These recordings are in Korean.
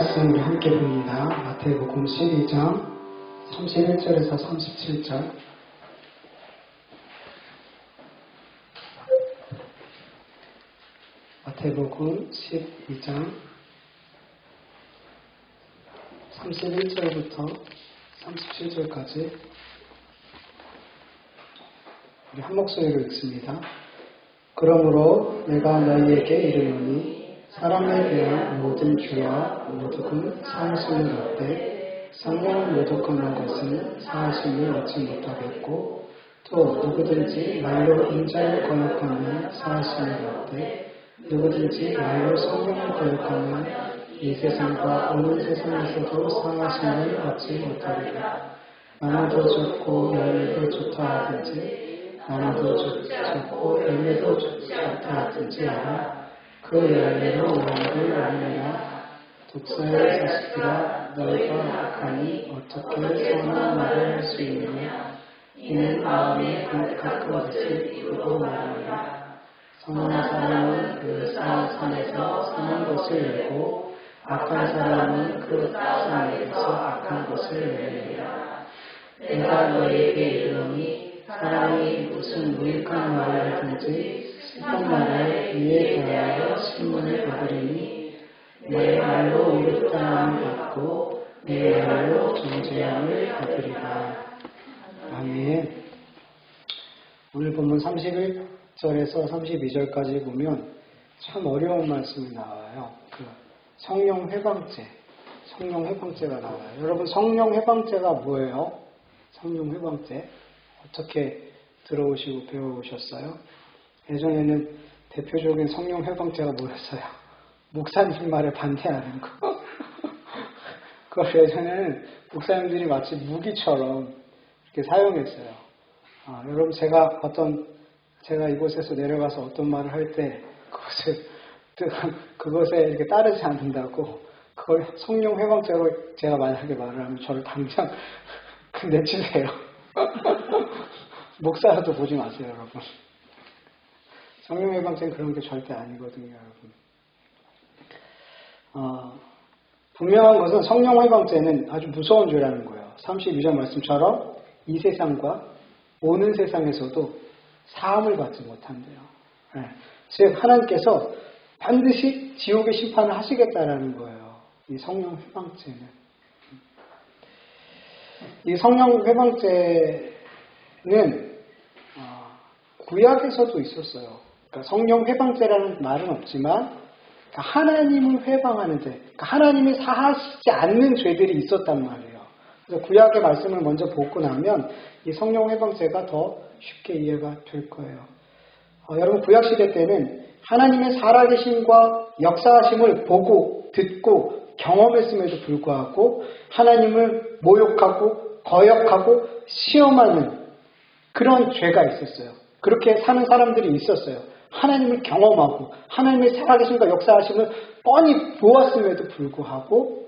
말씀 우리 함께 봅니다. 마태복음 12장 31절에서 37절. 마태복음 12장 31절부터 37절까지 우리 한 목소리로 읽습니다. 그러므로 내가 너희에게 이르노니 사람에 대한 모든 죄와 모독은 사하심을 얻되 성령을 모독하는 것은 사하심을 얻지 못하겠고 또 누구든지 말로 인자를 거역하면 사하심을 얻되 누구든지 말로 성령을 거역하면 이 세상과 오는 세상에서도 사하심을 얻지 못하리라. 나무도 좋고 열매도 좋다 하든지 나무도 좋고 열매도 좋다 하든지 알아. 그 열매로 너희를 알리라. 독사의 자식들아 너희가 악하니 어떻게 선한 말을 할 수 있느냐. 이는 마음에 가까운 것을 이루고 말하느라. 선한 사람은 그 산에서 선한 것을 열고 악한 사람은 그 산에서 악한 것을 열느니라. 내가 너희에게 이르노니 사람이 무슨 무익한 말을 하든지 슬픈 말을 이에 대하여 신문을 받으리니 내 말로 의롭다함을 받고 내 말로 정죄함을 받으리라. 아멘. 오늘 본문 31절에서 32절까지 보면 참 어려운 말씀이 나와요. 성령 회방죄가 나와요. 여러분, 성령 회방죄가 뭐예요? 성령 회방죄 어떻게 들어오시고 배워오셨어요? 예전에는 대표적인 성령 회방죄가 뭐였어요? 목사님 말에 반대하는 거. 그걸 예전에는 목사님들이 마치 무기처럼 이렇게 사용했어요. 여러분, 제가 이곳에서 내려가서 어떤 말을 할 때 그것에 이렇게 따르지 않는다고, 그걸 성령 회방죄로 제가 만약에 말을 하면 저를 당장 내치세요. 목사라도 보지 마세요, 여러분. 성령 회방죄는 그런 게 절대 아니거든요, 여러분. 분명한 것은 성령 회방죄는 아주 무서운 죄라는 거예요. 32절 말씀처럼 이 세상과 오는 세상에서도 사함을 받지 못한대요. 네. 즉 하나님께서 반드시 지옥의 심판을 하시겠다라는 거예요. 이 성령 회방죄는. 이 성령 회방죄는 구약에서도 있었어요. 그러니까 성령 회방죄라는 말은 없지만 하나님을 회방하는 죄, 하나님이 사하시지 않는 죄들이 있었단 말이에요. 그래서 구약의 말씀을 먼저 보고 나면 이 성령 회방죄가 더 쉽게 이해가 될 거예요. 여러분, 구약시대 때는 하나님의 살아계심과 역사하심을 보고 듣고 경험했음에도 불구하고 하나님을 모욕하고 거역하고 시험하는 그런 죄가 있었어요. 그렇게 사는 사람들이 있었어요. 하나님을 경험하고 하나님의 살아계심과 역사하심을 뻔히 보았음에도 불구하고,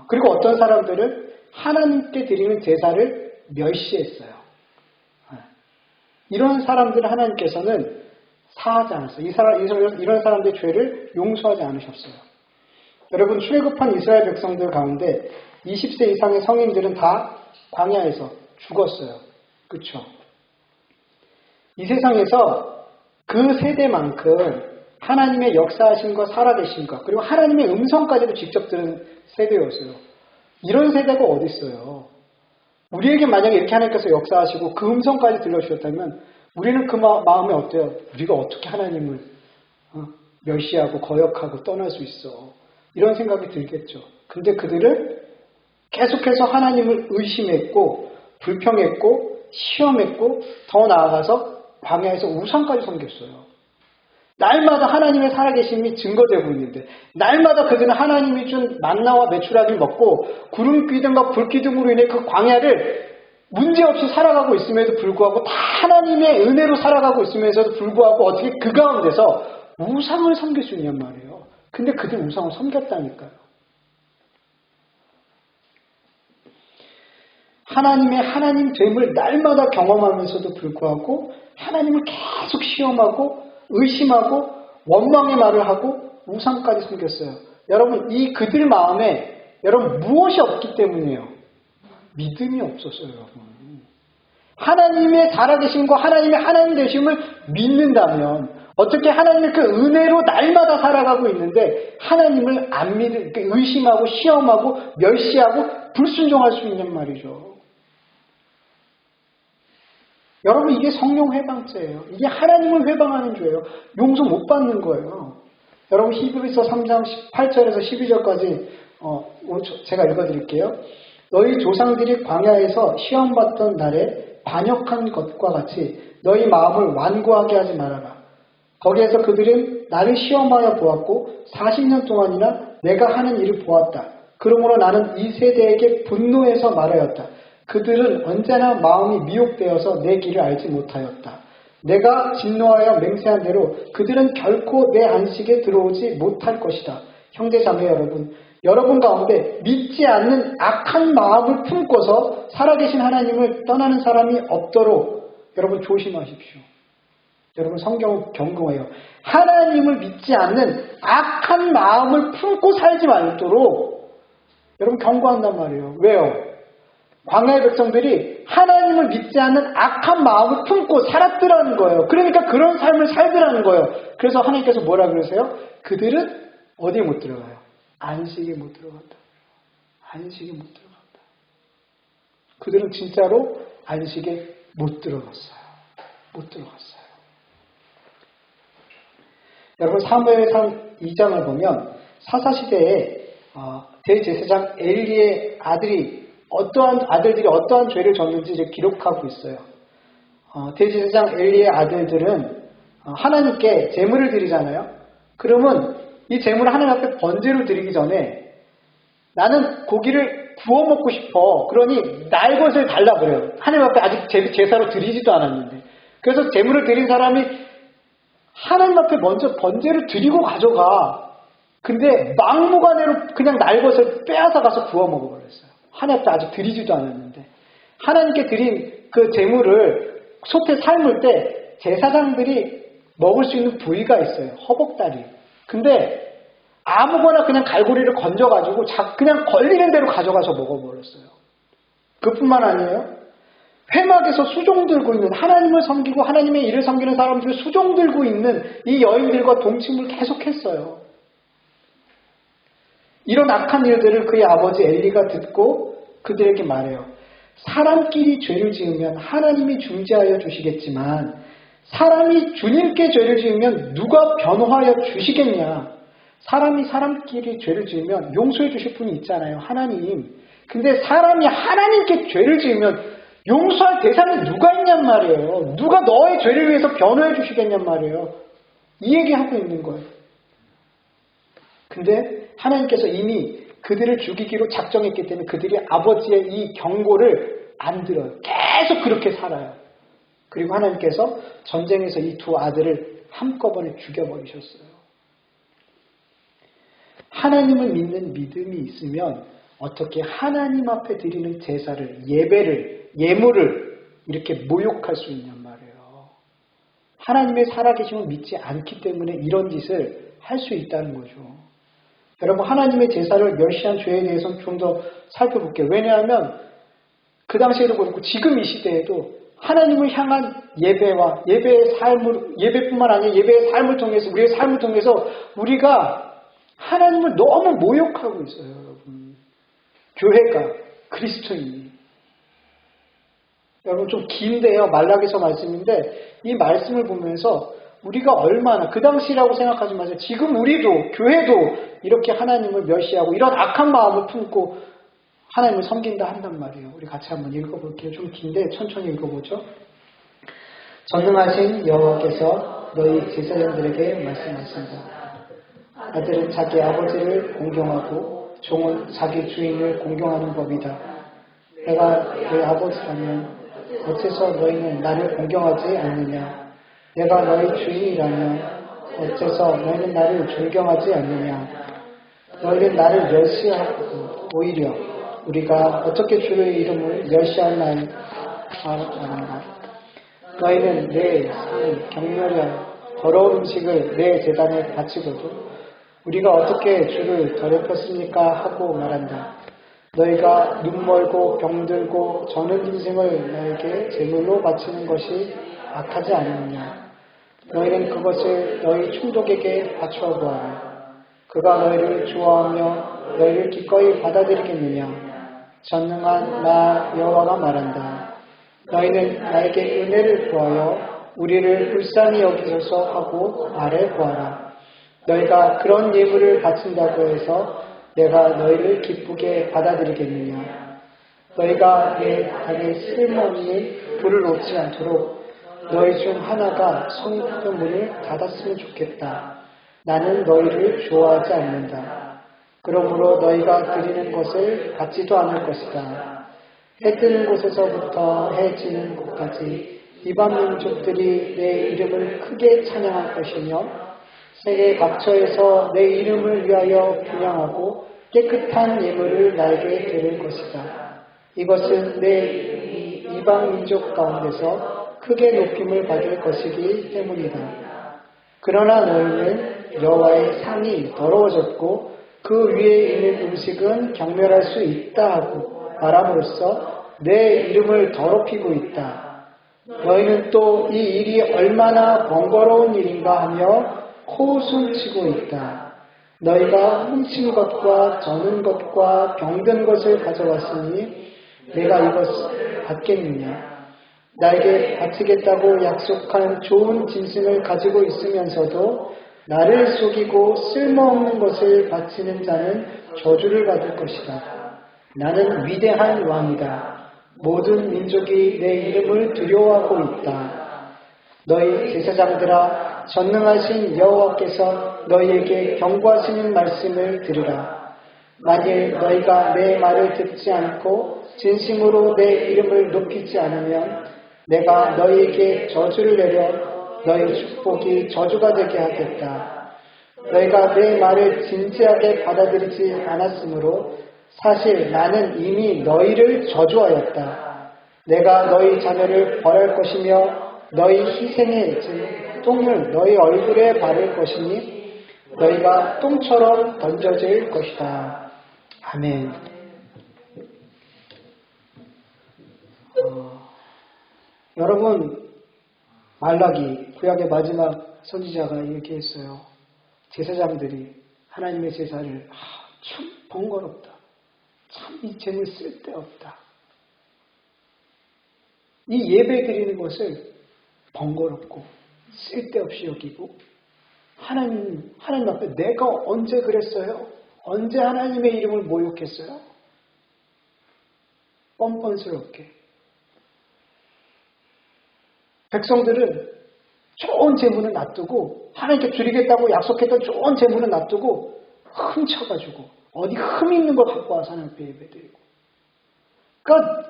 그리고 어떤 사람들은 하나님께 드리는 제사를 멸시했어요. 이런 사람들을 하나님께서는 사하지 않았어요. 이런 사람들의 죄를 용서하지 않으셨어요. 여러분, 출애굽한 이스라엘 백성들 가운데 20세 이상의 성인들은 다 광야에서 죽었어요. 그렇죠? 이 세상에서 그 세대만큼 하나님의 역사하심과 살아계심과 그리고 하나님의 음성까지도 직접 들은 세대였어요. 이런 세대가 어디 있어요? 우리에게 만약에 이렇게 하나님께서 역사하시고 그 음성까지 들려주셨다면 우리는 그 마음이 어때요? 우리가 어떻게 하나님을 멸시하고 거역하고 떠날 수 있어? 이런 생각이 들겠죠. 근데 그들은 계속해서 하나님을 의심했고 불평했고 시험했고 더 나아가서 광야에서 우상까지 섬겼어요. 날마다 하나님의 살아계심이 증거되고 있는데 날마다 그들은 하나님이 준 만나와 메추라기를 먹고 구름 기둥과 불 기둥으로 인해 그 광야를 문제없이 살아가고 있음에도 불구하고 다 하나님의 은혜로 살아가고 있으면서도 불구하고 어떻게 그 가운데서 우상을 섬길 수 있냔 말이에요. 근데 그들 우상을 섬겼다니까요. 하나님 됨을 날마다 경험하면서도 불구하고 하나님을 계속 시험하고 의심하고 원망의 말을 하고 우상까지 섬겼어요. 여러분, 이 그들 마음에 여러분 무엇이 없기 때문이에요? 믿음이 없었어요, 여러분. 하나님의 살아계심과 하나님의 하나님 되심을 믿는다면 어떻게 하나님의 그 은혜로 날마다 살아가고 있는데 하나님을 안 믿을, 의심하고 시험하고 멸시하고 불순종할 수 있는 말이죠. 여러분, 이게 성령 회방죄예요. 이게 하나님을 회방하는 죄예요. 용서 못 받는 거예요. 여러분, 히브리서 3장 18절에서 12절까지 제가 읽어드릴게요. 너희 조상들이 광야에서 시험받던 날에 반역한 것과 같이 너희 마음을 완고하게 하지 말아라. 거기에서 그들은 나를 시험하여 보았고 40년 동안이나 내가 하는 일을 보았다. 그러므로 나는 이 세대에게 분노해서 말하였다. 그들은 언제나 마음이 미혹되어서 내 길을 알지 못하였다. 내가 진노하여 맹세한 대로 그들은 결코 내 안식에 들어오지 못할 것이다. 형제 자매 여러분, 여러분 가운데 믿지 않는 악한 마음을 품고서 살아계신 하나님을 떠나는 사람이 없도록 여러분 조심하십시오. 여러분, 성경은 경고해요. 하나님을 믿지 않는 악한 마음을 품고 살지 말도록 여러분 경고한단 말이에요. 왜요? 광야의 백성들이 하나님을 믿지 않는 악한 마음을 품고 살았더라는 거예요. 그러니까 그런 삶을 살더라는 거예요. 그래서 하나님께서 뭐라 그러세요? 그들은 어디에 못 들어가요? 안식에 못 들어간다. 안식에 못 들어간다. 그들은 진짜로 안식에 못 들어갔어요. 못 들어갔어요. 여러분, 사무엘상 2장을 보면 사사시대에 대제사장 엘리의 아들들이 어떠한 죄를 졌는지 이제 기록하고 있어요. 대제사장 엘리의 아들들은 하나님께 제물을 드리잖아요. 그러면 이 제물을 하나님 앞에 번제로 드리기 전에 나는 고기를 구워 먹고 싶어. 그러니 날 것을 달라 그래요. 하나님 앞에 아직 제사로 드리지도 않았는데. 그래서 제물을 드린 사람이 하나님 앞에 먼저 번제를 드리고 가져가. 근데 막무가내로 그냥 날 것을 빼앗아 가서 구워 먹어버렸어요. 하나님 앞에 아직 드리지도 않았는데. 하나님께 드린 그 제물을 솥에 삶을 때 제사장들이 먹을 수 있는 부위가 있어요. 허벅다리. 근데 아무거나 그냥 갈고리를 건져가지고 그냥 걸리는 대로 가져가서 먹어버렸어요. 그뿐만 아니에요. 회막에서 수종 들고 있는, 하나님을 섬기고 하나님의 일을 섬기는 사람들을 수종 들고 있는 이 여인들과 동침을 계속했어요. 이런 악한 일들을 그의 아버지 엘리가 듣고 그들에게 말해요. 사람끼리 죄를 지으면 하나님이 중재하여 주시겠지만 사람이 주님께 죄를 지으면 누가 변호하여 주시겠냐. 사람이 사람끼리 죄를 지으면 용서해 주실 분이 있잖아요. 하나님. 근데 사람이 하나님께 죄를 지으면 용서할 대상이 누가 있냔 말이에요. 누가 너의 죄를 위해서 변호해 주시겠냔 말이에요. 이 얘기하고 있는 거예요. 근데 하나님께서 이미 그들을 죽이기로 작정했기 때문에 그들이 아버지의 이 경고를 안 들어요. 계속 그렇게 살아요. 그리고 하나님께서 전쟁에서 이 두 아들을 한꺼번에 죽여버리셨어요. 하나님을 믿는 믿음이 있으면 어떻게 하나님 앞에 드리는 제사를, 예물을 이렇게 모욕할 수 있냔 말이에요. 하나님의 살아계심을 믿지 않기 때문에 이런 짓을 할 수 있다는 거죠. 여러분, 하나님의 제사를 멸시한 죄에 대해서는 좀 더 살펴볼게요. 왜냐하면 그 당시에도 그렇고 지금 이 시대에도 하나님을 향한 예배와 예배뿐만 아니라 예배의 삶을 통해서, 우리의 삶을 통해서 우리가 하나님을 너무 모욕하고 있어요, 여러분. 교회가, 그리스도인이. 여러분, 좀 긴데요. 말라기서 말씀인데 이 말씀을 보면서 우리가 얼마나, 그 당시라고 생각하지 마세요. 지금 우리도, 교회도 이렇게 하나님을 멸시하고 이런 악한 마음을 품고 하나님을 섬긴다 한단 말이에요. 우리 같이 한번 읽어볼게요. 좀 긴데 천천히 읽어보죠. 전능하신 여호와께서 너희 제사장들에게 말씀하신다. 아들은 자기 아버지를 공경하고 종은 자기 주인을 공경하는 법이다. 내가 너희 아버지라면 어째서 너희는 나를 공경하지 않느냐? 내가 너희 주인이라면 어째서 너희는 나를 존경하지 않느냐? 너희는 나를 멸시하고 오히려 우리가 어떻게 주의 이름을 멸시하나인가? 너희는 내 상을 격렬히 하여 더러운 음식을 내 제단에 바치고도 우리가 어떻게 주를 더럽혔습니까? 하고 말한다. 너희가 눈멀고 병들고 저는 인생을 나에게 제물로 바치는 것이 악하지 않느냐. 너희는 그것을 너희 충독에게 바쳐 보아라. 그가 너희를 좋아하며 너희를 기꺼이 받아들이겠느냐. 전능한 나 여호와가 말한다. 너희는 나에게 은혜를 구하여 우리를 불쌍히 여기소서 하고 말해 보아라. 너희가 그런 예물을 바친다고 해서 내가 너희를 기쁘게 받아들이겠느냐. 너희가 내 단에 쓸모없는 불을 놓지 않도록 너희 중 하나가 손이 크던 문을 닫았으면 좋겠다. 나는 너희를 좋아하지 않는다. 그러므로 너희가 드리는 것을 받지도 않을 것이다. 해 뜨는 곳에서부터 해 지는 곳까지 이방 민족들이 내 이름을 크게 찬양할 것이며 세계 각처에서 내 이름을 위하여 분향하고 깨끗한 예물을 나에게 드릴 것이다. 이것은 내 이방 민족 가운데서 크게 높임을 받을 것이기 때문이다. 그러나 너희는 여호와의 상이 더러워졌고 그 위에 있는 음식은 경멸할 수 있다 하고 말함으로써 내 이름을 더럽히고 있다. 너희는 또 이 일이 얼마나 번거로운 일인가 하며 코웃음치고 있다. 너희가 훔친 것과 저는 것과 병든 것을 가져왔으니 내가 이것을 받겠느냐. 나에게 바치겠다고 약속한 좋은 짐승을 가지고 있으면서도 나를 속이고 쓸모없는 것을 바치는 자는 저주를 받을 것이다. 나는 위대한 왕이다. 모든 민족이 내 이름을 두려워하고 있다. 너희 제사장들아, 전능하신 여호와께서 너희에게 경고하시는 말씀을 들으라. 만일 너희가 내 말을 듣지 않고 진심으로 내 이름을 높이지 않으면 내가 너희에게 저주를 내려 너희 축복이 저주가 되게 하겠다. 너희가 내 말을 진지하게 받아들이지 않았으므로 사실 나는 이미 너희를 저주하였다. 내가 너희 자녀를 벌할 것이며 너희 희생의 똥을 너희 얼굴에 바를 것이니 너희가 똥처럼 던져질 것이다. 아멘. 여러분, 말라기 구약의 마지막 선지자가 얘기했어요. 제사장들이 하나님의 제사를 참 번거롭다. 참 이 재물 쓸데없다. 이 예배 드리는 것을 번거롭고 쓸데없이 여기고 하나님 앞에 내가 언제 그랬어요? 언제 하나님의 이름을 모욕했어요? 뻔뻔스럽게. 백성들은 좋은 재물은 놔두고 하나님께 드리겠다고 약속했던 좋은 재물은 놔두고 훔쳐가지고 어디 흠 있는 거 갖고 와서 하나님 앞에 예배드리고. 그러니까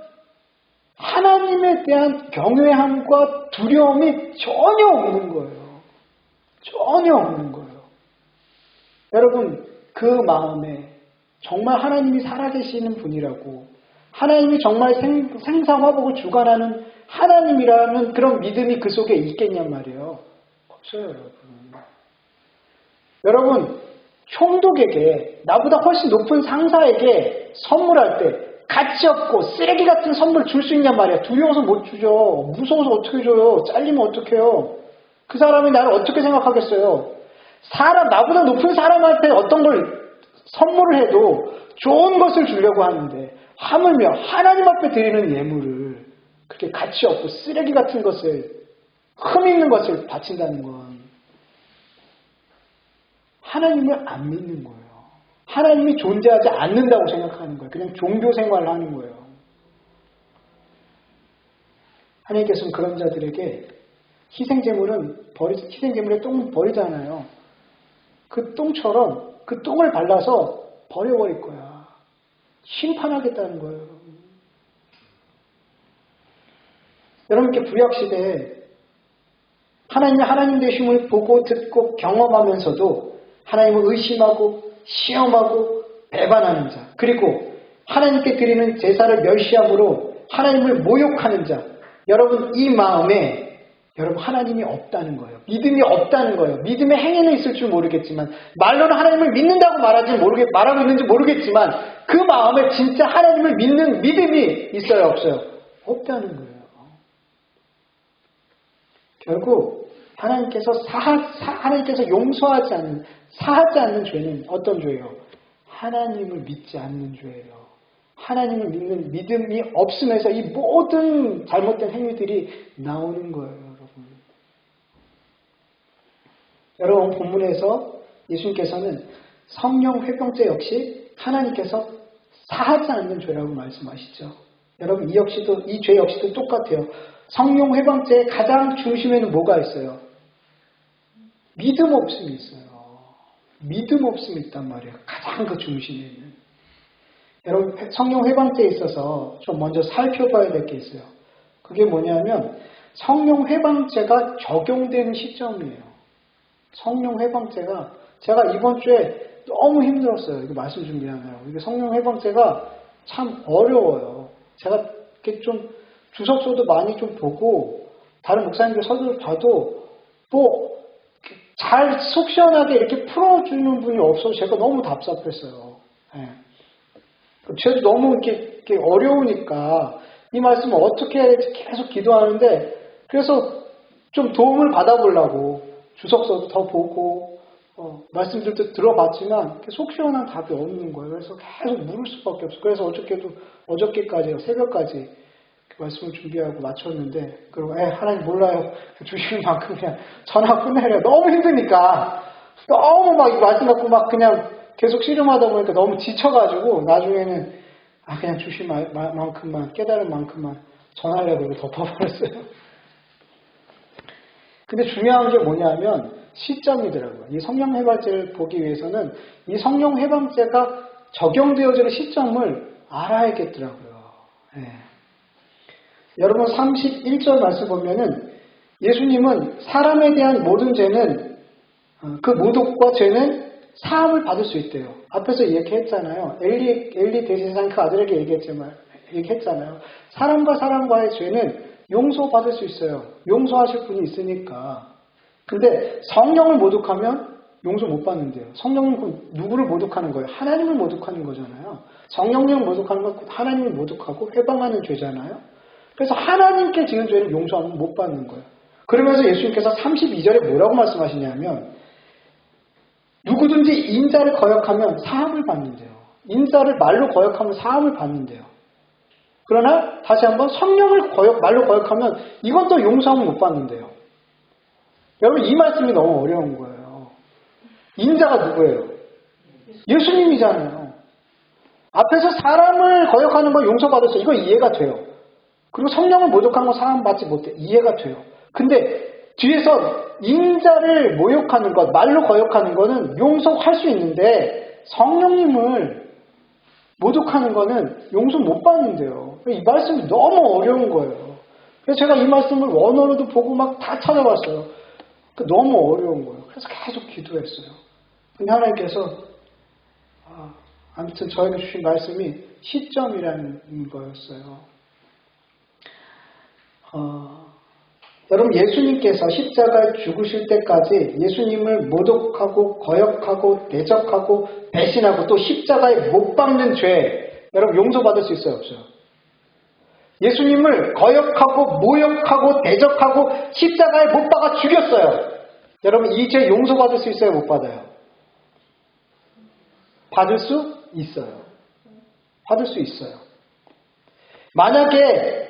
하나님에 대한 경외함과 두려움이 전혀 없는 거예요. 전혀 없는 거예요. 여러분, 그 마음에 정말 하나님이 살아계시는 분이라고, 하나님이 정말 생사화복을 주관하는 하나님이라는 그런 믿음이 그 속에 있겠냔 말이에요. 없어요, 여러분. 여러분, 총독에게, 나보다 훨씬 높은 상사에게 선물할 때 가치 없고 쓰레기 같은 선물 줄 수 있냔 말이야. 두려워서 못 주죠. 무서워서 어떻게 줘요. 잘리면 어떡해요. 그 사람이 나를 어떻게 생각하겠어요. 나보다 높은 사람한테 어떤 걸 선물을 해도 좋은 것을 주려고 하는데 하물며 하나님 앞에 드리는 예물을 그렇게 가치 없고 쓰레기 같은 것을, 흠 있는 것을 바친다는 건 하나님을 안 믿는 거예요. 하나님이 존재하지 않는다고 생각하는 거예요. 그냥 종교 생활을 하는 거예요. 하나님께서는 그런 자들에게 희생제물의 똥을 버리잖아요. 그 똥처럼 그 똥을 발라서 버려버릴 거야. 심판하겠다는 거예요. 여러분께 구약시대에 하나님이 하나님 되심을 보고 듣고 경험하면서도 하나님을 의심하고 시험하고 배반하는 자, 그리고 하나님께 드리는 제사를 멸시함으로 하나님을 모욕하는 자, 여러분 이 마음에 여러분, 하나님이 없다는 거예요. 믿음이 없다는 거예요. 믿음의 행위는 있을 줄 모르겠지만, 말로는 하나님을 믿는다고 말하고 있는지 모르겠지만, 그 마음에 진짜 하나님을 믿는 믿음이 있어요, 없어요? 없다는 거예요. 결국 하나님께서 용서하지 사하지 않는 죄는 어떤 죄예요? 하나님을 믿지 않는 죄예요. 하나님을 믿는 믿음이 없음에서 이 모든 잘못된 행위들이 나오는 거예요, 여러분. 여러분, 본문에서 예수님께서는 성령 회병죄 역시 하나님께서 사하지 않는 죄라고 말씀하시죠. 여러분, 이 죄 역시도 똑같아요. 성령 회방죄의 가장 중심에는 뭐가 있어요? 믿음 없음이 있어요. 믿음 없음이 있단 말이에요. 가장 그 중심에는. 여러분, 성령 회방죄에 있어서 좀 먼저 살펴봐야 될 게 있어요. 그게 뭐냐면 성령 회방죄가 적용되는 시점이에요. 성령 회방죄가 제가 이번 주에 너무 힘들었어요. 이거 말씀 준비하느라고. 이게 성령 회방죄가 참 어려워요. 제가 이렇게 좀 주석서도 많이 좀 보고 다른 목사님들 서두를 봐도 뭐 잘 속 시원하게 이렇게 풀어주는 분이 없어서 제가 너무 답답했어요. 네. 저도 너무 이렇게 어려우니까 이 말씀을 어떻게 계속 기도하는데 그래서 좀 도움을 받아보려고 주석서도 더 보고 말씀들도 들어봤지만 속 시원한 답이 없는 거예요. 그래서 계속 물을 수밖에 없어요. 그래서 어저께까지 새벽까지 말씀을 준비하고 마쳤는데 그리고 하나님 몰라요. 주시는 만큼 그냥 전화 끝내려. 너무 힘드니까 너무 막 이 말씀 갖고 막 그냥 계속 씨름하다 보니까 너무 지쳐가지고 나중에는 그냥 주신 만큼만 깨달은 만큼만 전하려고 덮어버렸어요. 근데 중요한 게 뭐냐면 시점이더라고요. 이 성령 해방죄를 보기 위해서는 이 성령 해방죄가 적용되어지는 시점을 알아야겠더라고요. 네. 여러분 31절 말씀 보면은 예수님은 사람에 대한 모든 죄는 그 모독과 죄는 사함을 받을 수 있대요. 앞에서 얘기했잖아요. 엘리 대제사장 그 아들에게 얘기했잖아요. 사람과 사람과의 죄는 용서받을 수 있어요. 용서하실 분이 있으니까. 근데 성령을 모독하면 용서 못 받는데요. 성령은 누구를 모독하는 거예요? 하나님을 모독하는 거잖아요. 성령님을 모독하는 건 하나님을 모독하고 회방하는 죄잖아요. 그래서 하나님께 지은 죄를 용서하면 못 받는 거예요. 그러면서 예수님께서 32절에 뭐라고 말씀하시냐면 누구든지 인자를 거역하면 사함을 받는데요. 인자를 말로 거역하면 사함을 받는데요. 그러나 다시 한번 성령을 말로 거역하면 이건 또 용서하면 못 받는데요. 여러분 이 말씀이 너무 어려운 거예요. 인자가 누구예요? 예수님이잖아요. 앞에서 사람을 거역하는 건 용서받았어요. 이거 이해가 돼요. 그리고 성령을 모독하는 건 사람 받지 못해. 이해가 돼요. 근데 뒤에서 인자를 모욕하는 것, 말로 거역하는 거는 용서할 수 있는데 성령님을 모독하는 거는 용서 못 받는데요. 이 말씀이 너무 어려운 거예요. 그래서 제가 이 말씀을 원어로도 보고 막 다 찾아봤어요. 너무 어려운 거예요. 그래서 계속 기도했어요. 근데 하나님께서 아무튼 저에게 주신 말씀이 시점이라는 거였어요. 여러분 예수님께서 십자가에 죽으실 때까지 예수님을 모독하고 거역하고 대적하고 배신하고 또 십자가에 못 박는 죄 여러분 용서받을 수 있어요 없어요? 예수님을 거역하고 모욕하고 대적하고 십자가에 못 박아 죽였어요. 여러분 이 죄 용서받을 수 있어요 못 받아요? 받을 수 있어요. 받을 수 있어요. 만약에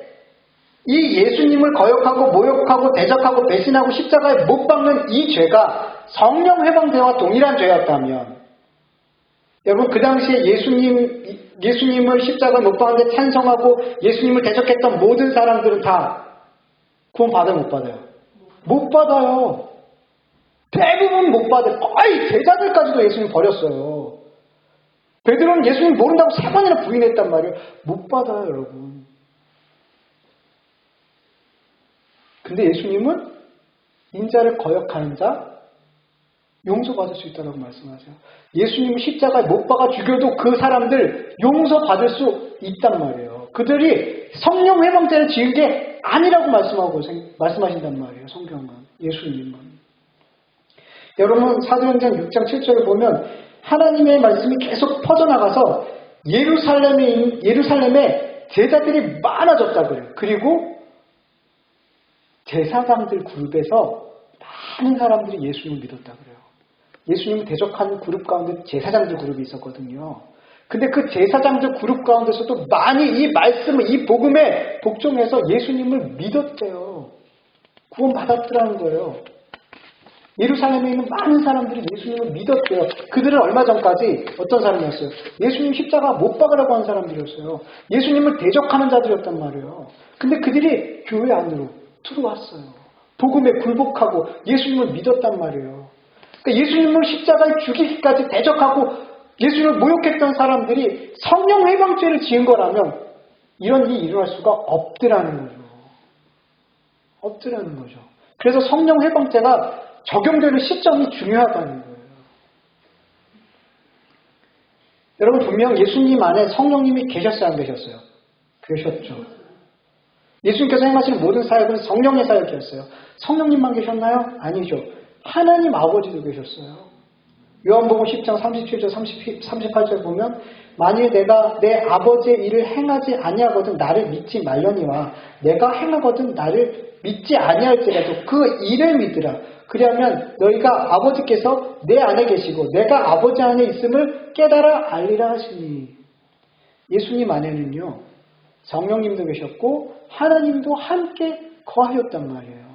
이 예수님을 거역하고 모욕하고 대적하고 배신하고 십자가에 못 박는 이 죄가 성령 회방죄와 동일한 죄였다면 여러분 그 당시에 예수님을 십자가에 못 박는데 찬성하고 예수님을 대적했던 모든 사람들은 다 구원 받아요 못 받아요? 못 받아요. 대부분 못 받아요. 거의 제자들까지도 예수님 버렸어요. 베드로는 예수님 모른다고 3번이나 부인했단 말이에요. 못 받아요 여러분. 근데 예수님은 인자를 거역하는 자 용서받을 수 있다고 말씀하세요. 예수님을 십자가에 못 박아 죽여도 그 사람들 용서받을 수 있단 말이에요. 그들이 성령 회방죄를 지은 게 아니라고 말씀하신단 말이에요. 성경은. 예수님은. 여러분 사도행전 6장 7절을 보면 하나님의 말씀이 계속 퍼져나가서 예루살렘에 제자들이 많아졌다 그래요. 그리고 제사장들 그룹에서 많은 사람들이 예수님을 믿었다 그래요. 예수님을 대적하는 그룹 가운데 제사장들 그룹이 있었거든요. 근데 그 제사장들 그룹 가운데서도 많이 이 말씀을, 이 복음에 복종해서 예수님을 믿었대요. 구원받았더라는 거예요. 예루살렘에 있는 많은 사람들이 예수님을 믿었대요. 그들은 얼마 전까지 어떤 사람이었어요? 예수님 십자가 못 박으라고 한 사람들이었어요. 예수님을 대적하는 자들이었단 말이에요. 근데 그들이 교회 안으로 들어왔어요. 복음에 굴복하고 예수님을 믿었단 말이에요. 그러니까 예수님을 십자가에 죽이기까지 대적하고 예수님을 모욕했던 사람들이 성령 회방죄를 지은 거라면 이런 일이 일어날 수가 없더라는 거죠. 없더라는 거죠. 그래서 성령 회방죄가 적용되는 시점이 중요하다는 거예요. 여러분 분명 예수님 안에 성령님이 계셨어요? 안 계셨어요? 계셨죠. 예수님께서 행하시는 모든 사역은 성령의 사역이었어요. 성령님만 계셨나요? 아니죠. 하나님 아버지도 계셨어요. 요한복음 10장 37절 38절 보면 만일 내가 내 아버지의 일을 행하지 아니하거든 나를 믿지 말려니와 내가 행하거든 나를 믿지 아니할지라도 그 일을 믿으라. 그러면 너희가 아버지께서 내 안에 계시고 내가 아버지 안에 있음을 깨달아 알리라 하시니. 예수님 안에는요 성령님도 계셨고 하나님도 함께 거하셨단 말이에요.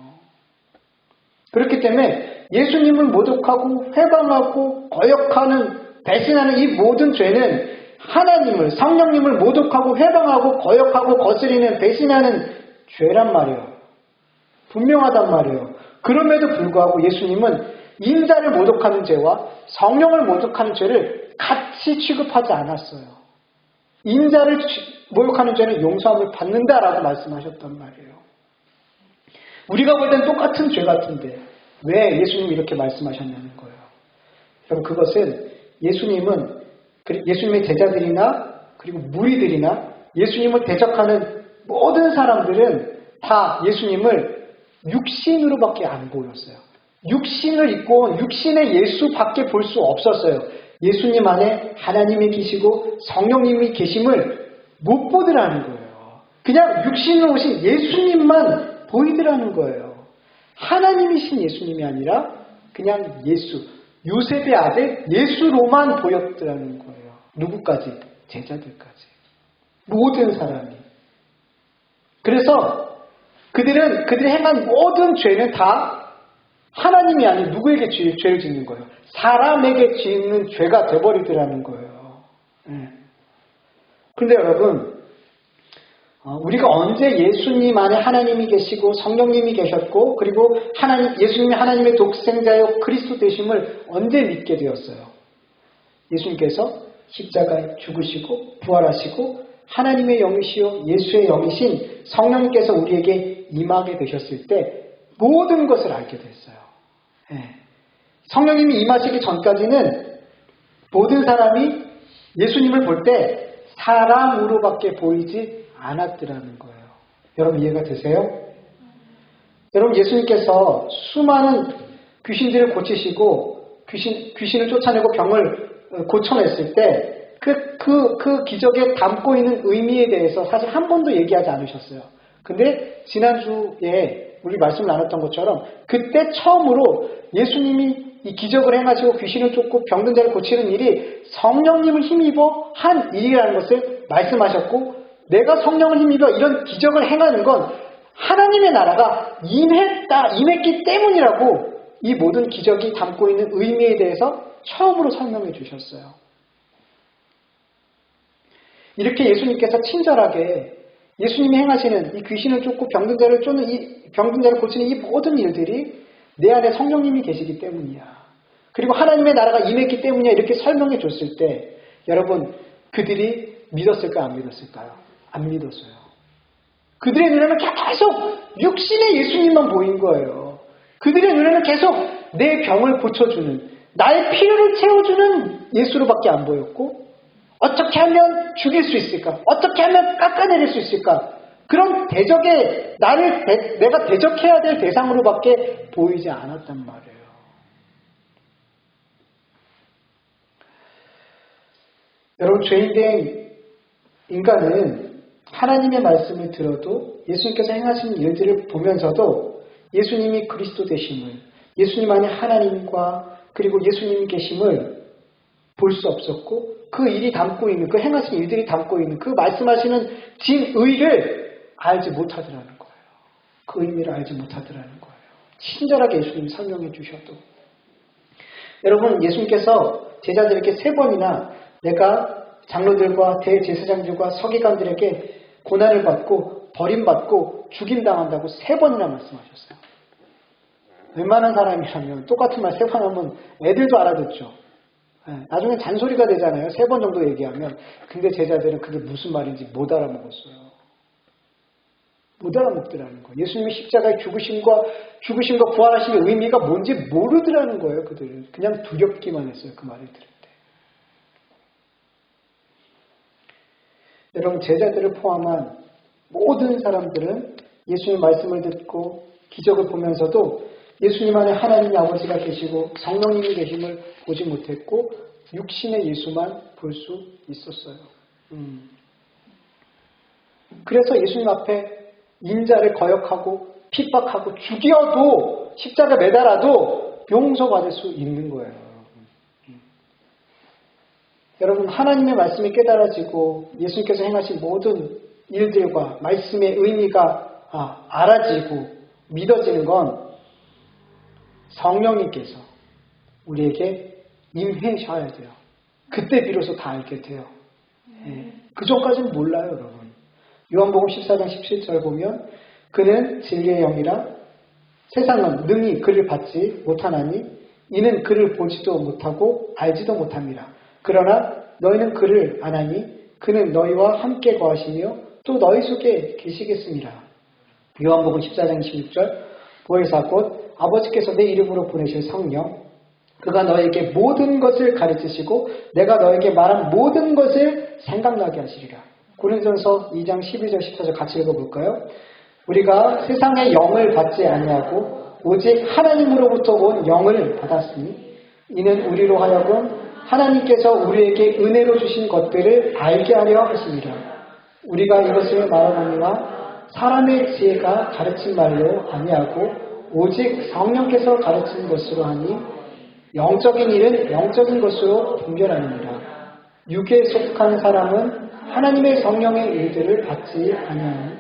그렇기 때문에 예수님을 모독하고 회방하고 거역하는 배신하는 이 모든 죄는 하나님을 성령님을 모독하고 회방하고 거역하고 거스리는 배신하는 죄란 말이에요. 분명하단 말이에요. 그럼에도 불구하고 예수님은 인자를 모독하는 죄와 성령을 모독하는 죄를 같이 취급하지 않았어요. 인자를 모욕하는 죄는 용서함을 받는다라고 말씀하셨단 말이에요. 우리가 볼 땐 똑같은 죄 같은데 왜 예수님이 이렇게 말씀하셨냐는 거예요. 여러분 그것은 예수님의 제자들이나 그리고 무리들이나 예수님을 대적하는 모든 사람들은 다 예수님을 육신으로밖에 안 보였어요. 육신을 입고 온 육신의 예수밖에 볼 수 없었어요. 예수님 안에 하나님이 계시고 성령님이 계심을 못 보더라는 거예요. 그냥 육신으로 오신 예수님만 보이더라는 거예요. 하나님이신 예수님이 아니라 그냥 예수, 요셉의 아들 예수로만 보였더라는 거예요. 누구까지? 제자들까지. 모든 사람이. 그래서 그들이 행한 모든 죄는 다 하나님이 아닌 누구에게 죄를 짓는 거예요? 사람에게 짓는 죄가 돼버리더라는 거예요. 그런데 여러분 우리가 언제 예수님 안에 하나님이 계시고 성령님이 계셨고 그리고 예수님이 하나님의 독생자요 그리스도 되심을 언제 믿게 되었어요? 예수님께서 십자가에 죽으시고 부활하시고 하나님의 영이시요 예수의 영이신 성령님께서 우리에게 임하게 되셨을 때 모든 것을 알게 됐어요. 성령님이 임하시기 전까지는 모든 사람이 예수님을 볼 때 사람으로밖에 보이지 않았더라는 거예요. 여러분 이해가 되세요? 여러분 예수님께서 수많은 귀신들을 고치시고 귀신을 쫓아내고 병을 고쳐냈을 때 그 기적에 담고 있는 의미에 대해서 사실 한 번도 얘기하지 않으셨어요. 근데 지난주에 우리 말씀 나눴던 것처럼 그때 처음으로 예수님이 이 기적을 행하시고 귀신을 쫓고 병든 자를 고치는 일이 성령님을 힘입어 한 일이라는 것을 말씀하셨고 내가 성령을 힘입어 이런 기적을 행하는 건 하나님의 나라가 임했기 때문이라고 이 모든 기적이 담고 있는 의미에 대해서 처음으로 설명해 주셨어요. 이렇게 예수님께서 친절하게 예수님이 행하시는 이 귀신을 쫓고 병든 자를 고치는 이 모든 일들이 내 안에 성령님이 계시기 때문이야. 그리고 하나님의 나라가 임했기 때문이야. 이렇게 설명해 줬을 때 여러분 그들이 믿었을까요? 안 믿었을까요? 안 믿었어요. 그들의 눈에는 계속 육신의 예수님만 보인 거예요. 그들의 눈에는 계속 내 병을 고쳐주는 나의 필요를 채워주는 예수로밖에 안 보였고 어떻게 하면 죽일 수 있을까? 어떻게 하면 깎아내릴 수 있을까? 그런 대적에 내가 대적해야 될 대상으로밖에 보이지 않았단 말이에요. 여러분, 죄인된 인간은 하나님의 말씀을 들어도 예수님께서 행하신 일들을 보면서도 예수님이 그리스도 되심을, 예수님 안에 하나님과 그리고 예수님이 계심을 볼 수 없었고, 그 일이 담고 있는, 그 행하신 일들이 담고 있는 그 말씀하시는 진의를 알지 못하더라는 거예요. 그 의미를 알지 못하더라는 거예요. 친절하게 예수님이 설명해 주셔도. 여러분, 예수님께서 제자들에게 3번이나 내가 장로들과 대제사장들과 서기관들에게 고난을 받고 버림받고 죽임당한다고 3번이나 말씀하셨어요. 웬만한 사람이라면 똑같은 말 3번 하면 애들도 알아듣죠. 나중에 잔소리가 되잖아요. 3번 정도 얘기하면. 근데 제자들은 그게 무슨 말인지 못 알아먹었어요. 못 알아먹더라는 거예요. 예수님이 십자가에 죽으심과 부활하심의 의미가 뭔지 모르더라는 거예요. 그들은. 그냥 두렵기만 했어요. 그 말을 들을 때. 여러분, 제자들을 포함한 모든 사람들은 예수님의 말씀을 듣고 기적을 보면서도 예수님 안에 하나님의 아버지가 계시고 성령님이 계심을 보지 못했고 육신의 예수만 볼 수 있었어요. 그래서 예수님 앞에 인자를 거역하고 핍박하고 죽여도 십자가 매달아도 용서받을 수 있는 거예요. 여러분, 하나님의 말씀이 깨달아지고 예수님께서 행하신 모든 일들과 말씀의 의미가 알아지고 믿어지는 건 성령님께서 우리에게 임하셔야 돼요. 그때 비로소 다 알게 돼요. 그 전까지는 몰라요, 여러분. 요한복음 14장 17절 보면 그는 진리의 영이라 세상은 능히 그를 받지 못하나니 이는 그를 보지도 못하고 알지도 못합니다. 그러나 너희는 그를 아나니 그는 너희와 함께 거하시며 또 너희 속에 계시겠습니다. 요한복음 14장 26절 보혜사 곧 아버지께서 내 이름으로 보내실 성령 그가 너에게 모든 것을 가르치시고 내가 너에게 말한 모든 것을 생각나게 하시리라. 고린도전서 2장 12절 14절 같이 읽어볼까요? 우리가 세상의 영을 받지 아니하고 오직 하나님으로부터 온 영을 받았으니 이는 우리로 하여금 하나님께서 우리에게 은혜로 주신 것들을 알게 하려 하십니다. 우리가 이것을 말하노니와 사람의 지혜가 가르친 말로 아니하고 오직 성령께서 가르친 것으로 하니 영적인 일은 영적인 것으로 분별하느니라. 육에 속한 사람은 하나님의 성령의 일들을 받지 아니하니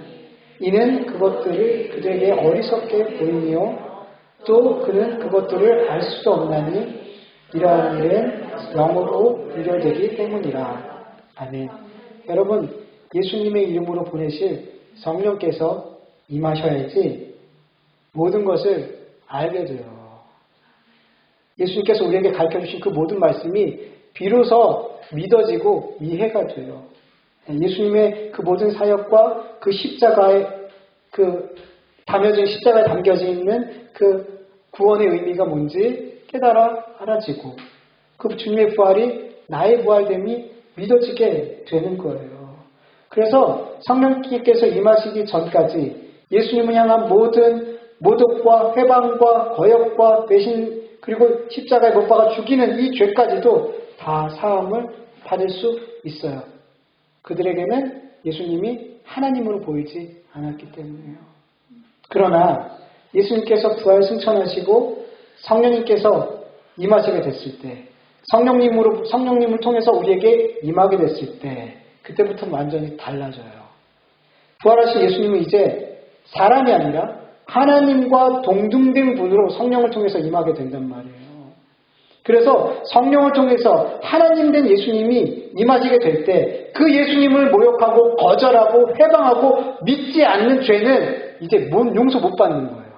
이는 그것들을 그들에게 어리석게 보이며 또 그는 그것들을 알 수도 없나니 이러한 일은 영으로 분별되기 때문이라. 아멘. 여러분, 예수님의 이름으로 보내실 성령께서 임하셔야지 모든 것을 알게 돼요. 예수님께서 우리에게 가르쳐주신 그 모든 말씀이 비로소 믿어지고 이해가 돼요. 예수님의 그 모든 사역과 그 십자가에 십자가에 담겨져 있는 그 구원의 의미가 뭔지 깨달아 알아지고 그 주님의 부활이 나의 부활됨이 믿어지게 되는 거예요. 그래서 성령님께서 임하시기 전까지 예수님을 향한 모든 모독과 회방과 거역과 배신 그리고 십자가에 못 박아 죽이는 이 죄까지도 다 사함을 받을 수 있어요. 그들에게는 예수님이 하나님으로 보이지 않았기 때문이에요. 그러나 예수님께서 부활 승천하시고 성령님께서 임하시게 됐을 때 성령님을 통해서 우리에게 임하게 됐을 때 그때부터 완전히 달라져요. 부활하신 예수님은 이제 사람이 아니라 하나님과 동등된 분으로 성령을 통해서 임하게 된단 말이에요. 그래서 성령을 통해서 하나님 된 예수님이 임하시게 될 때 그 예수님을 모욕하고 거절하고 회방하고 믿지 않는 죄는 이제 용서 못 받는 거예요.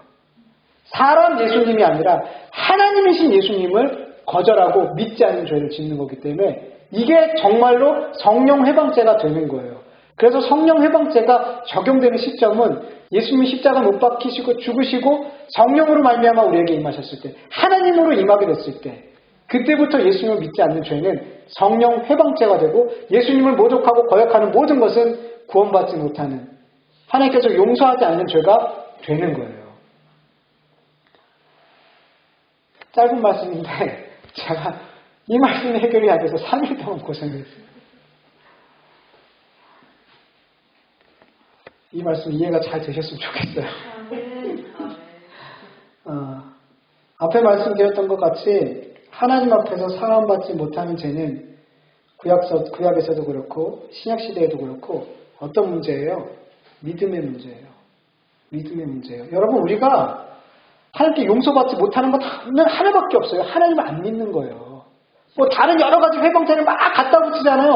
사람 예수님이 아니라 하나님이신 예수님을 거절하고 믿지 않는 죄를 짓는 거기 때문에 이게 정말로 성령 회방죄가 되는 거예요. 그래서 성령 회방죄가 적용되는 시점은 예수님이 십자가 못 박히시고 죽으시고 성령으로 말미암아 우리에게 임하셨을 때, 하나님으로 임하게 됐을 때, 그때부터 예수님을 믿지 않는 죄는 성령 회방죄가 되고 예수님을 모독하고 거역하는 모든 것은 구원받지 못하는 하나님께서 용서하지 않는 죄가 되는 거예요. 짧은 말씀인데 제가 이 말씀이 해결이 안 돼서 3일 동안 고생을 했어요. 이 말씀 이해가 잘 되셨으면 좋겠어요. 앞에 말씀드렸던 것 같이 하나님 앞에서 사함받지 못하는 죄는 구약에서도 그렇고 신약시대에도 그렇고 어떤 문제예요? 믿음의 문제예요. 믿음의 문제예요. 여러분 우리가 하나님께 용서받지 못하는 건 하나밖에 없어요. 하나님을 안 믿는 거예요. 뭐 다른 여러 가지 회방죄를 막 갖다 붙이잖아요.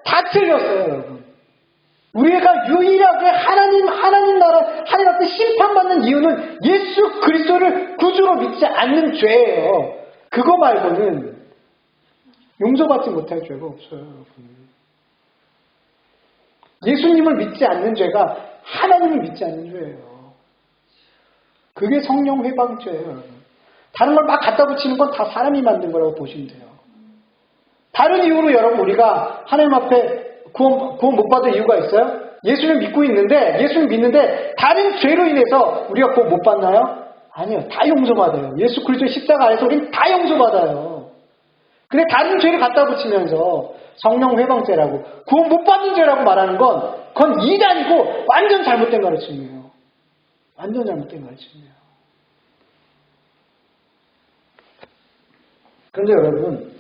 다 틀렸어요, 여러분. 우리가 유일하게 하나님 나라, 하나님 앞에 심판받는 이유는 예수 그리스도를 구주로 믿지 않는 죄예요. 그거 말고는 용서받지 못할 죄가 없어요, 여러분. 예수님을 믿지 않는 죄가 하나님을 믿지 않는 죄예요. 그게 성령 회방죄예요, 여러분. 다른 걸 막 갖다 붙이는 건 다 사람이 만든 거라고 보시면 돼요. 다른 이유로 여러분 우리가 하나님 앞에 구원 못 받을 이유가 있어요? 예수를 믿고 있는데, 예수를 믿는데 다른 죄로 인해서 우리가 구원 못 받나요? 아니요. 다 용서받아요. 예수 그리스도의 십자가 안에서 우리는 다 용서받아요. 근데 다른 죄를 갖다 붙이면서 성령 회방죄라고 구원 못 받는 죄라고 말하는 건 그건 이단이고 완전 잘못된 가르침이에요. 완전 잘못된 가르침이에요. 그런데 여러분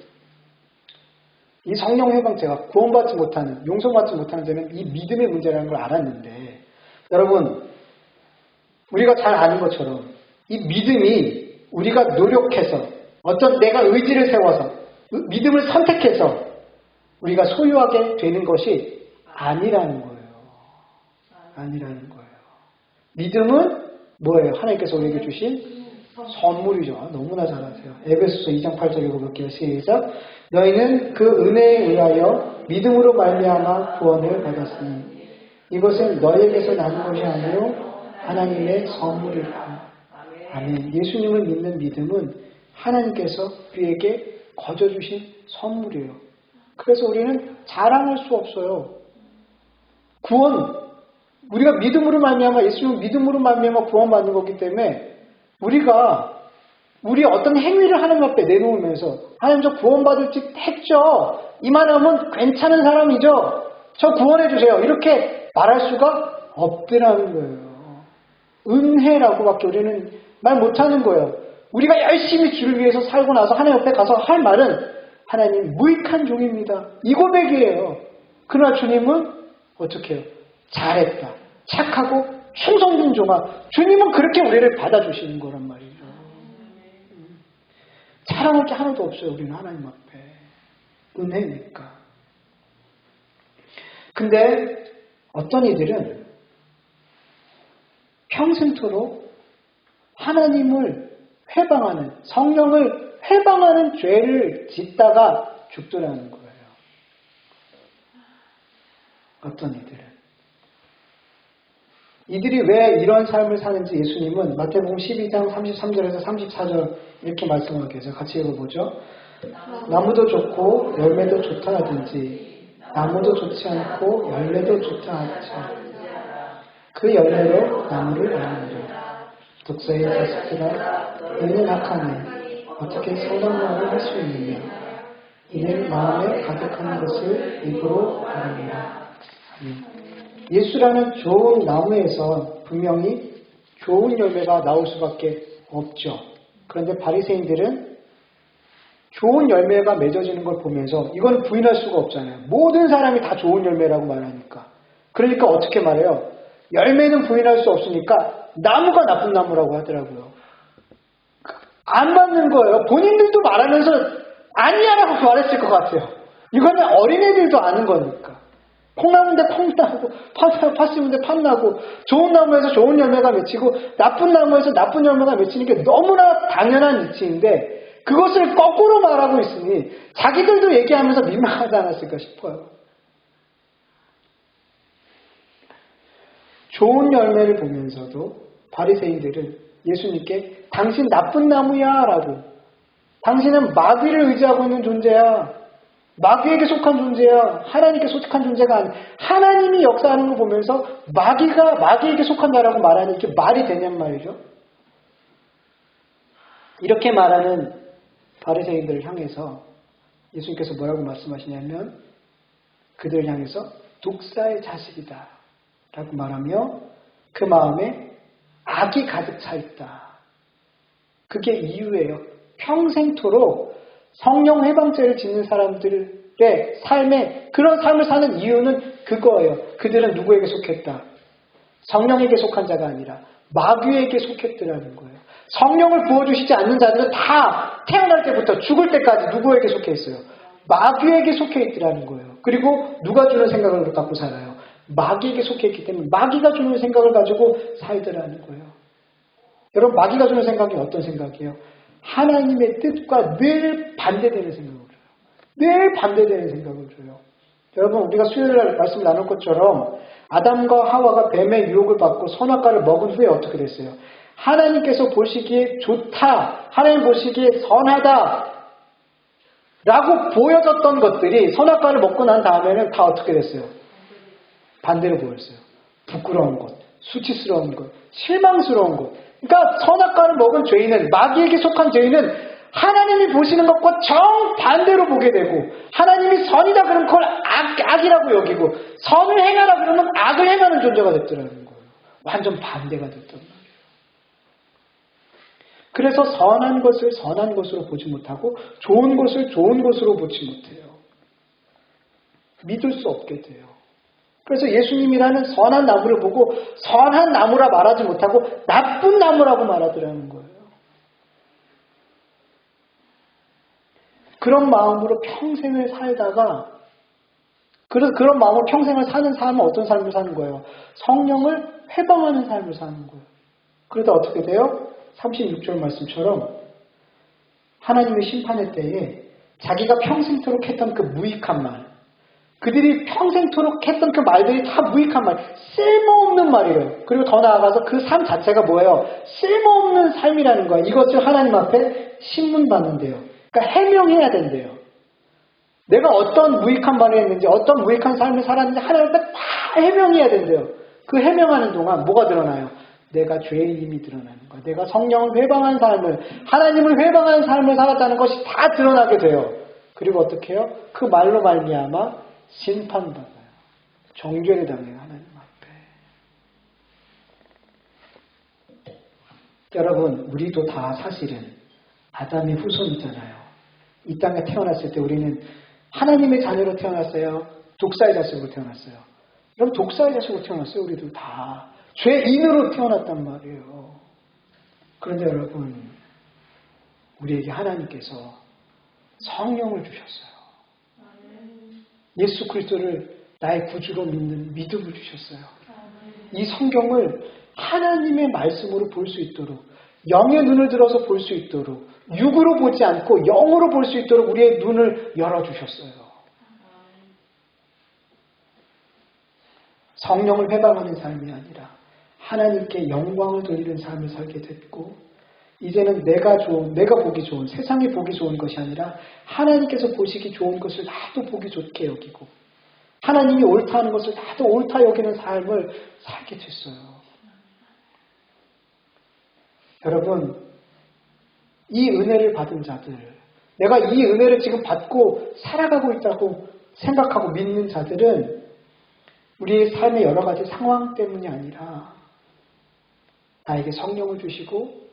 이 성령 회방죄가 구원받지 못하는, 용서받지 못하는 죄는 이 믿음의 문제라는 걸 알았는데 여러분 우리가 잘 아는 것처럼 이 믿음이 우리가 노력해서 어떤 내가 의지를 세워서 믿음을 선택해서 우리가 소유하게 되는 것이 아니라는 거예요. 아니라는 거예요. 믿음은 뭐예요? 하나님께서 우리에게 주신 선물이죠. 너무나 잘 아세요. 에베소서 2장 8절 읽어볼게요. 시작. 너희는 그 은혜에 의하여 믿음으로 말미암아 구원을 받았으니 이것은 너희에게서 나는 것이 아니요 하나님의 선물이라. 아멘. 예수님을 믿는 믿음은 하나님께서 우리에게 거저주신 선물이에요. 그래서 우리는 자랑할 수 없어요. 구원, 우리가 믿음으로 말미암아 예수님을 믿음으로 말미암아 구원받는 거기 때문에 우리가 우리 어떤 행위를 하나님 앞에 내놓으면서 하나님 저 구원받을 짓 했죠. 이만하면 괜찮은 사람이죠. 저 구원해 주세요. 이렇게 말할 수가 없더라는 거예요. 은혜라고밖에 우리는 말 못하는 거예요. 우리가 열심히 주를 위해서 살고 나서 하나님 앞에 가서 할 말은 하나님 무익한 종입니다. 이 고백이에요. 그러나 주님은 어떻게 해요? 잘했다. 착하고 충성된 종아. 주님은 그렇게 우리를 받아주시는 거란 말이죠. 자랑할 게 하나도 없어요. 우리는 하나님 앞에. 은혜니까. 근데 어떤 이들은 평생토록 하나님을 회방하는, 성령을 회방하는 죄를 짓다가 죽더라는 거예요. 어떤 이들은. 이들이 왜 이런 삶을 사는지 예수님은 마태복음 12장 33절에서 34절 이렇게 말씀하고 계세요. 같이 읽어보죠. 나무도 좋고 열매도 좋다 하든지 나무도 좋지 않고 열매도 좋다 하든지 그 열매로 나무를 알아내라. 독사의 자식들아 너희는 악하네. 어떻게 선한 말을 할 수 있느냐. 이는 마음에 가득한 것을 입으로 말합니다. 예수라는 좋은 나무에서 분명히 좋은 열매가 나올 수밖에 없죠. 그런데 바리새인들은 좋은 열매가 맺어지는 걸 보면서 이건 부인할 수가 없잖아요. 모든 사람이 다 좋은 열매라고 말하니까. 그러니까 어떻게 말해요? 열매는 부인할 수 없으니까 나무가 나쁜 나무라고 하더라고요. 안 맞는 거예요. 본인들도 말하면서 아니야라고 말했을 것 같아요. 이거는 어린애들도 아는 거니까. 콩나무인데 콩나고, 팥씨인데 팥나고, 좋은 나무에서 좋은 열매가 맺히고, 나쁜 나무에서 나쁜 열매가 맺히는 게 너무나 당연한 이치인데, 그것을 거꾸로 말하고 있으니, 자기들도 얘기하면서 민망하지 않았을까 싶어요. 좋은 열매를 보면서도 바리새인들은 예수님께 당신 나쁜 나무야 라고, 당신은 마귀를 의지하고 있는 존재야. 마귀에게 속한 존재야 하나님께 속한 존재가 아니야. 하나님이 역사하는 거 보면서 마귀에게 속한다라고 말하니 이게 말이 되냔 말이죠. 이렇게 말하는 바리새인들을 향해서 예수님께서 뭐라고 말씀하시냐면 그들을 향해서 독사의 자식이다 라고 말하며 그 마음에 악이 가득 차 있다. 그게 이유예요. 평생토록 성령 회방죄를 짓는 사람들의 삶에 그런 삶을 사는 이유는 그거예요. 그들은 누구에게 속했다? 성령에게 속한 자가 아니라 마귀에게 속했더라는 거예요. 성령을 부어주시지 않는 자들은 다 태어날 때부터 죽을 때까지 누구에게 속해 있어요? 마귀에게 속해 있더라는 거예요. 그리고 누가 주는 생각을 갖고 살아요? 마귀에게 속해 있기 때문에 마귀가 주는 생각을 가지고 살더라는 거예요. 여러분, 마귀가 주는 생각이 어떤 생각이에요? 하나님의 뜻과 늘 반대되는 생각을 줘요. 늘 반대되는 생각을 줘요. 여러분, 우리가 수요일날 말씀 나눌 것처럼 아담과 하와가 뱀의 유혹을 받고 선악과를 먹은 후에 어떻게 됐어요? 하나님께서 보시기에 좋다, 하나님 보시기에 선하다 라고 보여졌던 것들이 선악과를 먹고 난 다음에는 다 어떻게 됐어요? 반대로 보였어요. 부끄러운 것, 수치스러운 것, 실망스러운 것. 그러니까 선악과를 먹은 죄인은, 마귀에게 속한 죄인은 하나님이 보시는 것과 정반대로 보게 되고, 하나님이 선이다 그러면 그걸 악이라고 여기고, 선을 행하라 그러면 악을 행하는 존재가 됐더라는 거예요. 완전 반대가 됐단 말이에요. 그래서 선한 것을 선한 것으로 보지 못하고 좋은 것을 좋은 것으로 보지 못해요. 믿을 수 없게 돼요. 그래서 예수님이라는 선한 나무를 보고 선한 나무라 말하지 못하고 나쁜 나무라고 말하더라는 거예요. 그런 마음으로 평생을 살다가 그런 마음으로 평생을 사는 삶은 어떤 삶을 사는 거예요? 성령을 회방하는 삶을 사는 거예요. 그러다 어떻게 돼요? 36절 말씀처럼 하나님의 심판의 때에 자기가 평생토록 했던 그 무익한 말, 그들이 평생토록 했던 그 말들이 다 무익한 말, 쓸모없는 말이에요. 그리고 더 나아가서 그 삶 자체가 뭐예요? 쓸모없는 삶이라는 거예요. 이것을 하나님 앞에 신문받는데요. 그러니까 해명해야 된대요. 내가 어떤 무익한 말을 했는지, 어떤 무익한 삶을 살았는지 하나님 앞에 다 해명해야 된대요. 그 해명하는 동안 뭐가 드러나요? 내가 죄인임이 드러나는 거예요. 내가 성령을 회방한 삶을, 하나님을 회방한 삶을 살았다는 것이 다 드러나게 돼요. 그리고 어떻게 해요? 그 말로 말미암아 심판받아요. 정죄를 당해요. 하나님 앞에. 여러분, 우리도 다 사실은 아담의 후손이잖아요. 이 땅에 태어났을 때 우리는 하나님의 자녀로 태어났어요? 독사의 자식으로 태어났어요? 여러분, 독사의 자식으로 태어났어요. 우리도 다. 죄인으로 태어났단 말이에요. 그런데 여러분, 우리에게 하나님께서 성령을 주셨어요. 예수 그리스도를 나의 구주로 믿는 믿음을 주셨어요. 이 성경을 하나님의 말씀으로 볼 수 있도록, 영의 눈을 들어서 볼 수 있도록, 육으로 보지 않고 영으로 볼 수 있도록 우리의 눈을 열어주셨어요. 성령을 회방하는 삶이 아니라 하나님께 영광을 돌리는 삶을 살게 됐고, 이제는 내가 보기 좋은, 세상이 보기 좋은 것이 아니라 하나님께서 보시기 좋은 것을 나도 보기 좋게 여기고, 하나님이 옳다 하는 것을 나도 옳다 여기는 삶을 살게 됐어요. 여러분, 이 은혜를 받은 자들, 내가 이 은혜를 지금 받고 살아가고 있다고 생각하고 믿는 자들은 우리의 삶의 여러 가지 상황 때문이 아니라 나에게 성령을 주시고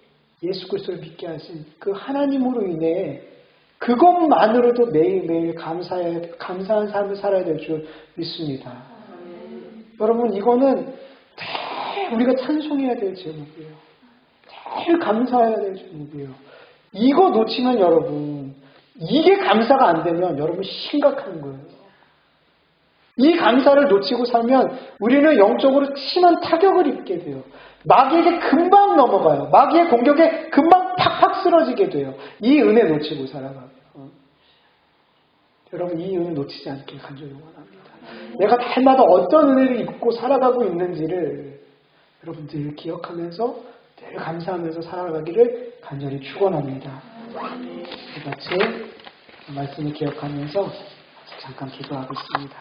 예수 그리스도를 믿게 하신 그 하나님으로 인해 그것만으로도 매일매일 감사한 삶을 살아야 될 줄 믿습니다. 여러분, 이거는 제일 우리가 찬송해야 될 제목이에요. 제일 감사해야 될 제목이에요. 이거 놓치면 여러분, 이게 감사가 안 되면 여러분 심각한 거예요. 이 감사를 놓치고 살면 우리는 영적으로 심한 타격을 입게 돼요. 마귀에게 금방 넘어가요. 마귀의 공격에 금방 팍팍 쓰러지게 돼요. 이 은혜 놓치고 살아가요. 여러분, 이 은혜 놓치지 않길 간절히 원합니다. 내가 날마다 어떤 은혜를 입고 살아가고 있는지를 여러분 늘 기억하면서 늘 감사하면서 살아가기를 간절히 축원합니다. 같이 말씀을 기억하면서 잠깐 기도하겠습니다.